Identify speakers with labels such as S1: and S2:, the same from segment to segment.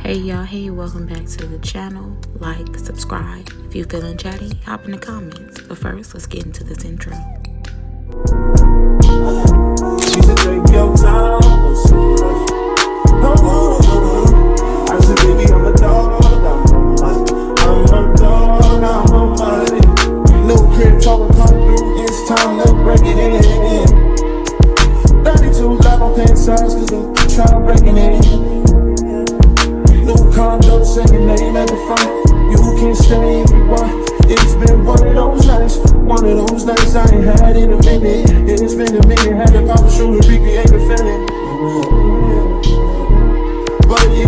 S1: Hey y'all, hey, welcome back to the channel. Like, subscribe. If you feeling chatty, hop in the comments. But first, let's get into this intro.
S2: She said, take your time. I said, baby, I'm a dog. I'm a dog, I'm a money. No crib talking come through. It's time to break it in. 32 live on pants size, cause I'm trying to break it in. New condo, say your name at the front. You can stay if you want. It's been one of those nights I ain't had in a minute. It's been a minute, had to pop a shoe to recreate the feeling. But you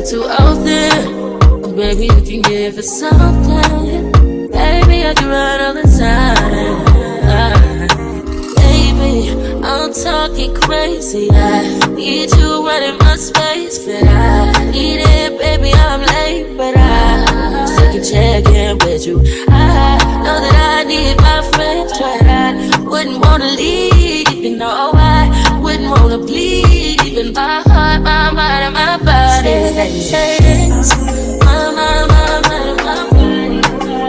S3: too out there, but baby, you can give it something. Baby, I can run all the time. Baby, I'm talking crazy. I need you running my space, but I need it, baby. I'm late, but I still can check in with you. I know that I need my friends, but I wouldn't wanna leave, even though I wouldn't wanna bleed. Even my heart, my mind, and my body.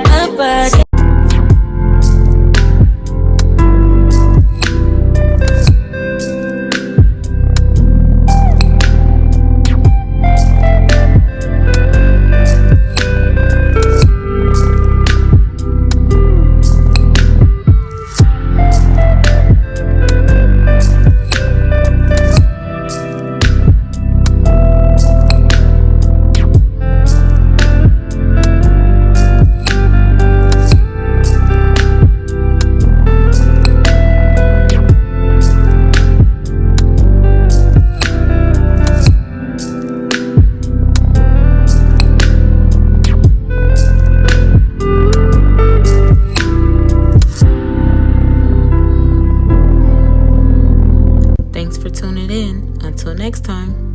S3: My body.
S1: next time.